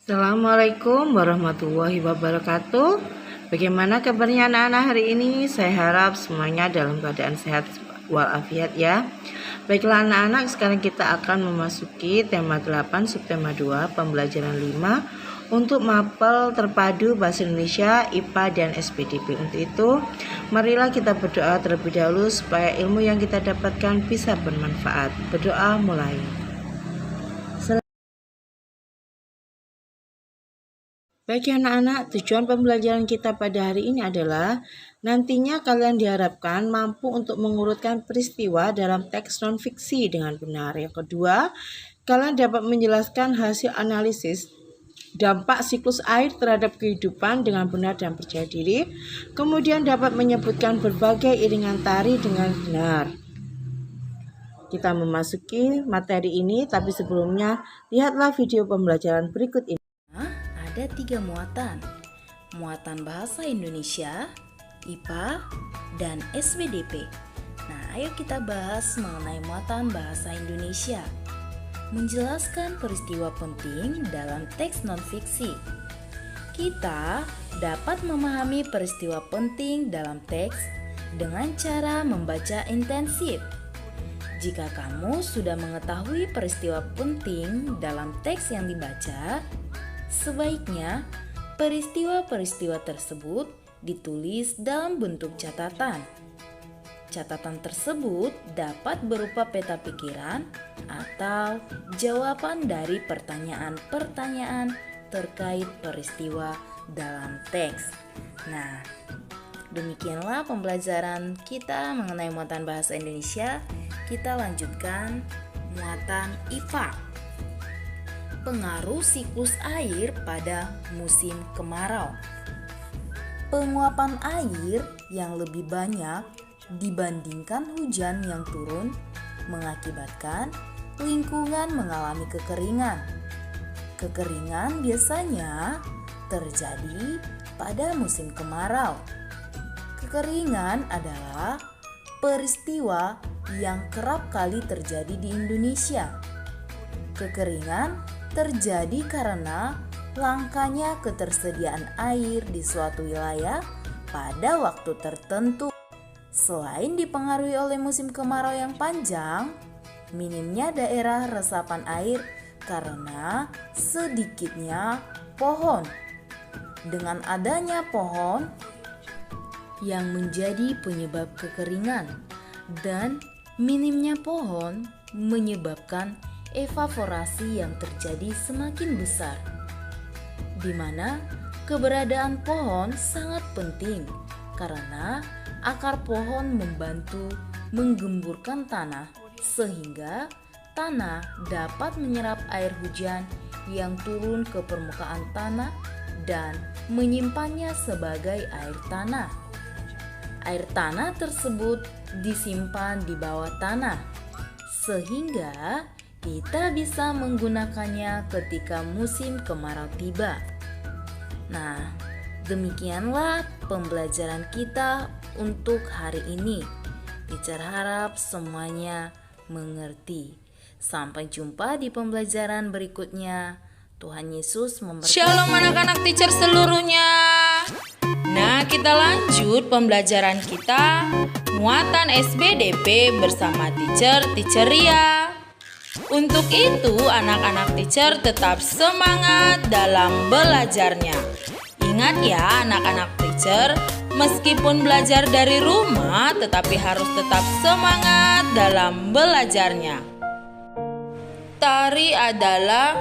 Assalamualaikum warahmatullahi wabarakatuh. Bagaimana kabarnya anak-anak hari ini? Saya harap semuanya dalam keadaan sehat walafiat ya. Baiklah anak-anak, sekarang kita akan memasuki tema 8 subtema 2 pembelajaran 5 untuk mapel terpadu bahasa Indonesia, IPA dan SPDP. Untuk itu, marilah kita berdoa terlebih dahulu supaya ilmu yang kita dapatkan bisa bermanfaat. Berdoa mulai. Baik anak-anak, tujuan pembelajaran kita pada hari ini adalah nantinya kalian diharapkan mampu untuk mengurutkan peristiwa dalam teks non-fiksi dengan benar. Yang kedua, kalian dapat menjelaskan hasil analisis dampak siklus air terhadap kehidupan dengan benar dan percaya diri. Kemudian dapat menyebutkan berbagai iringan tari dengan benar. Kita memasuki materi ini, tapi sebelumnya lihatlah video pembelajaran berikut ini. Ada 3 muatan. Muatan bahasa Indonesia, IPA, dan SPDP. Nah, ayo kita bahas mengenai muatan bahasa Indonesia. Menjelaskan peristiwa penting dalam teks non-fiksi. Kita dapat memahami peristiwa penting dalam teks dengan cara membaca intensif. Jika kamu sudah mengetahui peristiwa penting dalam teks yang dibaca, sebaiknya peristiwa-peristiwa tersebut ditulis dalam bentuk catatan. Catatan tersebut dapat berupa peta pikiran atau jawaban dari pertanyaan-pertanyaan terkait peristiwa dalam teks. Nah, demikianlah pembelajaran kita mengenai muatan bahasa Indonesia. Kita lanjutkan muatan IPA. Pengaruh siklus air pada musim kemarau. Penguapan air yang lebih banyak dibandingkan hujan yang turun mengakibatkan lingkungan mengalami kekeringan. Kekeringan biasanya terjadi pada musim kemarau. Kekeringan adalah peristiwa yang kerap kali terjadi di Indonesia. Kekeringan terjadi karena langkanya ketersediaan air di suatu wilayah pada waktu tertentu. Selain dipengaruhi oleh musim kemarau yang panjang, minimnya daerah resapan air karena sedikitnya pohon. Dengan adanya pohon yang menjadi penyebab kekeringan dan minimnya pohon menyebabkan evaporasi yang terjadi semakin besar, di mana keberadaan pohon sangat penting karena akar pohon membantu menggemburkan tanah sehingga tanah dapat menyerap air hujan yang turun ke permukaan tanah dan menyimpannya sebagai air tanah. Air tanah tersebut disimpan di bawah tanah sehingga kita bisa menggunakannya ketika musim kemarau tiba. Nah, demikianlah pembelajaran kita untuk hari ini. Teacher harap semuanya mengerti. Sampai jumpa di pembelajaran berikutnya. Tuhan Yesus memberkati. Shalom anak-anak teacher seluruhnya. Nah, kita lanjut pembelajaran kita muatan SBDP bersama teacher Ria. Untuk itu, anak-anak teacher tetap semangat dalam belajarnya. Ingat ya anak-anak teacher, meskipun belajar dari rumah, tetapi harus tetap semangat dalam belajarnya. Tari adalah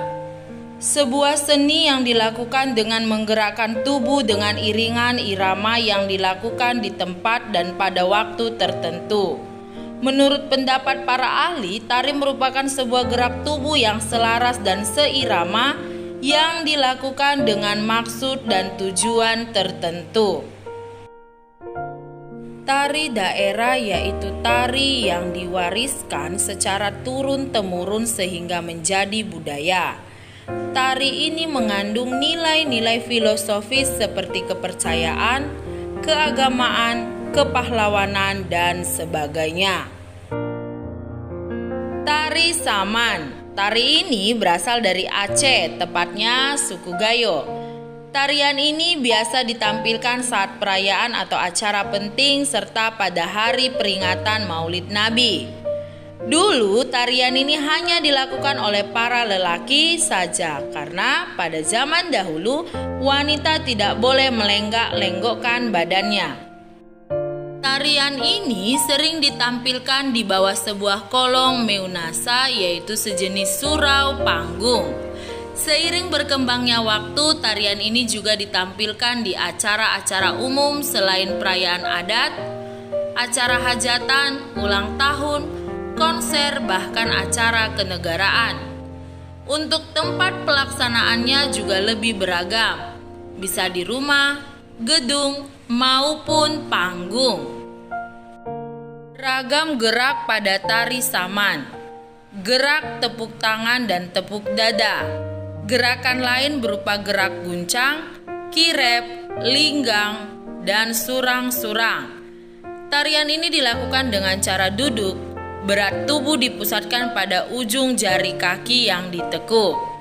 sebuah seni yang dilakukan dengan menggerakkan tubuh dengan iringan irama yang dilakukan di tempat dan pada waktu tertentu. Menurut pendapat para ahli, tari merupakan sebuah gerak tubuh yang selaras dan seirama yang dilakukan dengan maksud dan tujuan tertentu. Tari daerah yaitu tari yang diwariskan secara turun-temurun sehingga menjadi budaya. Tari ini mengandung nilai-nilai filosofis seperti kepercayaan, keagamaan, kepahlawanan, dan sebagainya. Tari Saman Tari ini berasal dari Aceh, tepatnya suku Gayo. Tarian ini biasa ditampilkan saat perayaan atau acara penting serta pada hari peringatan Maulid Nabi. Dulu tarian ini hanya dilakukan oleh para lelaki saja karena pada zaman dahulu wanita tidak boleh melenggak-lenggokkan badannya. Tarian ini sering ditampilkan di bawah sebuah kolong meunasa, yaitu sejenis surau panggung. Seiring berkembangnya waktu, tarian ini juga ditampilkan di acara-acara umum selain perayaan adat, acara hajatan, ulang tahun, konser, bahkan acara kenegaraan. Untuk tempat pelaksanaannya juga lebih beragam, bisa di rumah, gedung, maupun panggung. Ragam gerak pada tari saman, gerak tepuk tangan dan tepuk dada. Gerakan lain berupa gerak guncang, kirep, linggang, dan surang-surang. Tarian ini dilakukan dengan cara duduk, berat tubuh dipusatkan pada ujung jari kaki yang ditekuk.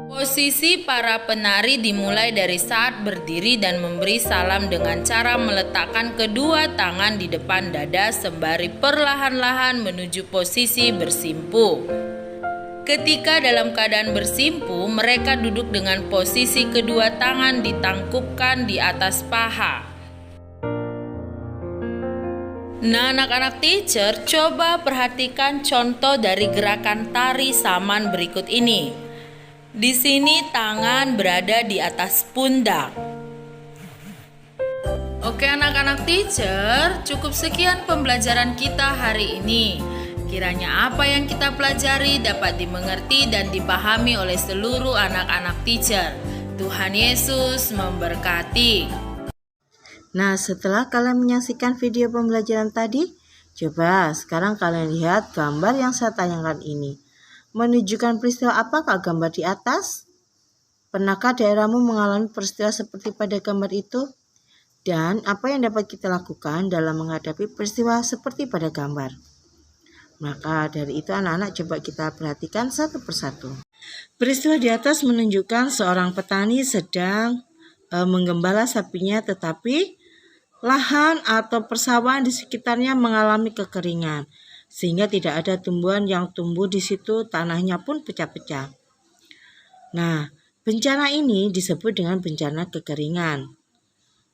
Posisi para penari dimulai dari saat berdiri dan memberi salam dengan cara meletakkan kedua tangan di depan dada sembari perlahan-lahan menuju posisi bersimpu. Ketika dalam keadaan bersimpu, mereka duduk dengan posisi kedua tangan ditangkupkan di atas paha. Nah, anak-anak teacher, coba perhatikan contoh dari gerakan tari saman berikut ini. Di sini tangan berada di atas pundak. Oke anak-anak teacher, cukup sekian pembelajaran kita hari ini. Kiranya apa yang kita pelajari dapat dimengerti dan dipahami oleh seluruh anak-anak teacher. Tuhan Yesus memberkati. Nah, setelah kalian menyaksikan video pembelajaran tadi, coba sekarang kalian lihat gambar yang saya tayangkan ini. Menunjukkan peristiwa apakah gambar di atas? Pernahkah daerahmu mengalami peristiwa seperti pada gambar itu? Dan apa yang dapat kita lakukan dalam menghadapi peristiwa seperti pada gambar? Maka dari itu anak-anak coba kita perhatikan satu persatu. Peristiwa di atas menunjukkan seorang petani sedang menggembala sapinya, tetapi lahan atau persawahan di sekitarnya mengalami kekeringan, sehingga tidak ada tumbuhan yang tumbuh di situ, tanahnya pun pecah-pecah. Nah, bencana ini disebut dengan bencana kekeringan.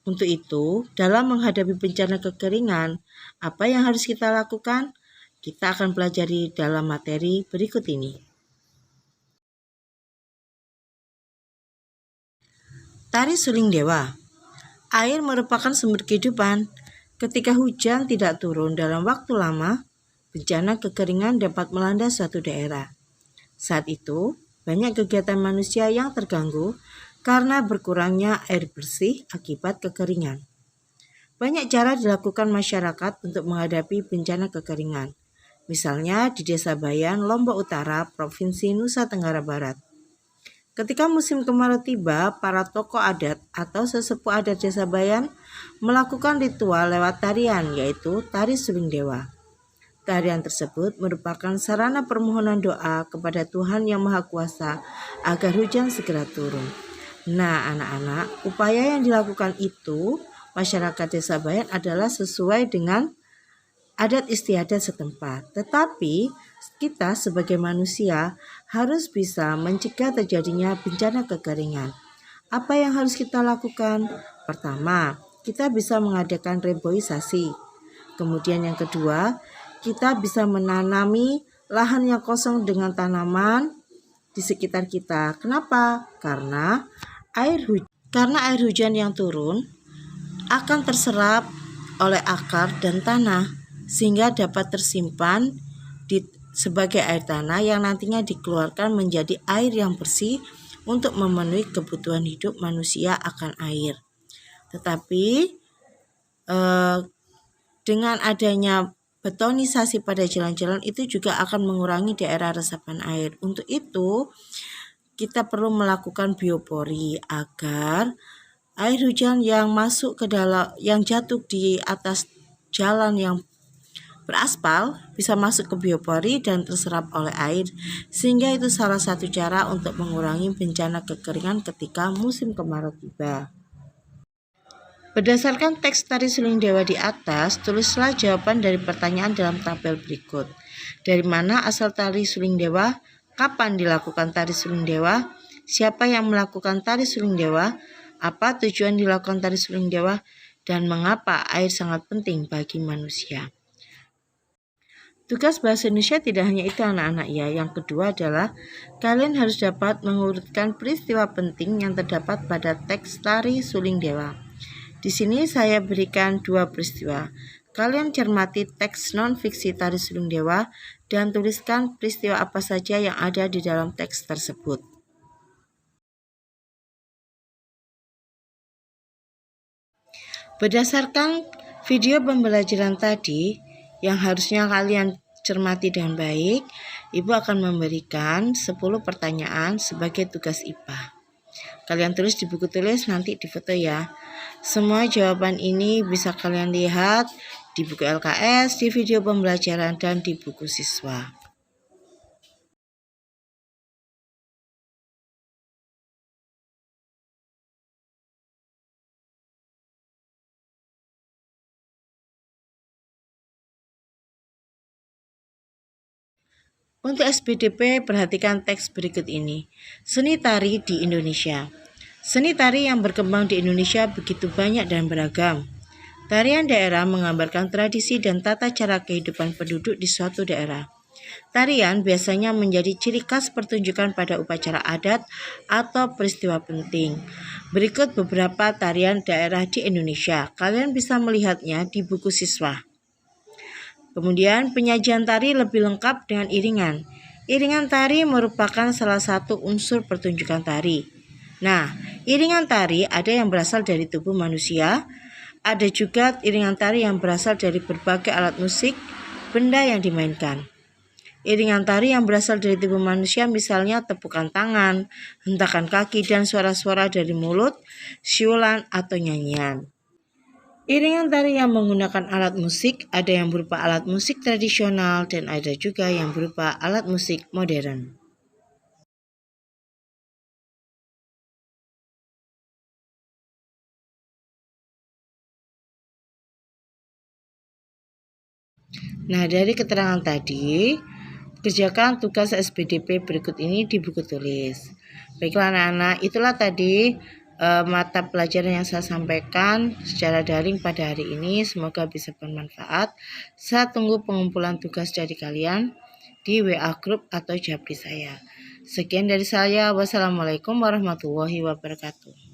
Untuk itu, dalam menghadapi bencana kekeringan, apa yang harus kita lakukan? Kita akan pelajari dalam materi berikut ini. Tari Suling Dewa. Air merupakan sumber kehidupan. Ketika hujan tidak turun dalam waktu lama, bencana kekeringan dapat melanda suatu daerah. Saat itu, banyak kegiatan manusia yang terganggu karena berkurangnya air bersih akibat kekeringan. Banyak cara dilakukan masyarakat untuk menghadapi bencana kekeringan. Misalnya di Desa Bayan, Lombok Utara, Provinsi Nusa Tenggara Barat. Ketika musim kemarau tiba, para tokoh adat atau sesepuh adat Desa Bayan melakukan ritual lewat tarian, yaitu Tari Suling Dewa. Tarian tersebut merupakan sarana permohonan doa kepada Tuhan Yang Maha Kuasa agar hujan segera turun. Nah, anak-anak, upaya yang dilakukan itu masyarakat Desa Bayan adalah sesuai dengan adat istiadat setempat. Tetapi kita sebagai manusia harus bisa mencegah terjadinya bencana kekeringan. Apa yang harus kita lakukan? Pertama, kita bisa mengadakan reboisasi. Kemudian yang kedua, kita bisa menanami lahan yang kosong dengan tanaman di sekitar kita. Kenapa? Karena air hujan yang turun akan terserap oleh akar dan tanah, sehingga dapat tersimpan sebagai air tanah yang nantinya dikeluarkan menjadi air yang bersih untuk memenuhi kebutuhan hidup manusia akan air. Tetapi dengan adanya betonisasi pada jalan-jalan itu juga akan mengurangi daerah resapan air. Untuk itu kita perlu melakukan biopori agar air hujan yang masuk ke dalam, yang jatuh di atas jalan yang beraspal, bisa masuk ke biopori dan terserap oleh air, sehingga itu salah satu cara untuk mengurangi bencana kekeringan ketika musim kemarau tiba. Berdasarkan teks Tari Suling Dewa di atas, tulislah jawaban dari pertanyaan dalam tabel berikut. Dari mana asal Tari Suling Dewa? Kapan dilakukan Tari Suling Dewa? Siapa yang melakukan Tari Suling Dewa? Apa tujuan dilakukan Tari Suling Dewa? Dan mengapa air sangat penting bagi manusia? Tugas bahasa Indonesia tidak hanya itu anak-anak ya. Yang kedua adalah kalian harus dapat mengurutkan peristiwa penting yang terdapat pada teks Tari Suling Dewa. Di sini saya berikan 2 peristiwa. Kalian cermati teks non-fiksi Tari Suling Dewa dan tuliskan peristiwa apa saja yang ada di dalam teks tersebut. Berdasarkan video pembelajaran tadi yang harusnya kalian cermati dengan baik, Ibu akan memberikan 10 pertanyaan sebagai tugas IPA. Kalian tulis di buku tulis, nanti difoto ya. Semua jawaban ini bisa kalian lihat di buku LKS, di video pembelajaran, dan di buku siswa. Untuk SPDP, perhatikan teks berikut ini. Seni tari di Indonesia. Seni tari yang berkembang di Indonesia begitu banyak dan beragam. Tarian daerah menggambarkan tradisi dan tata cara kehidupan penduduk di suatu daerah. Tarian biasanya menjadi ciri khas pertunjukan pada upacara adat atau peristiwa penting. Berikut beberapa tarian daerah di Indonesia. Kalian bisa melihatnya di buku siswa. Kemudian penyajian tari lebih lengkap dengan iringan. Iringan tari merupakan salah satu unsur pertunjukan tari. Nah, iringan tari ada yang berasal dari tubuh manusia, ada juga iringan tari yang berasal dari berbagai alat musik, benda yang dimainkan. Iringan tari yang berasal dari tubuh manusia misalnya tepukan tangan, hentakan kaki, dan suara-suara dari mulut, siulan, atau nyanyian. Iringan tari yang menggunakan alat musik ada yang berupa alat musik tradisional dan ada juga yang berupa alat musik modern. Nah, dari keterangan tadi, kerjakan tugas SPDP berikut ini di buku tulis. Baiklah anak-anak, itulah tadi mata pelajaran yang saya sampaikan secara daring pada hari ini. Semoga bisa bermanfaat. Saya tunggu pengumpulan tugas dari kalian di WA Group atau Japri saya. Sekian dari saya. Wassalamualaikum warahmatullahi wabarakatuh.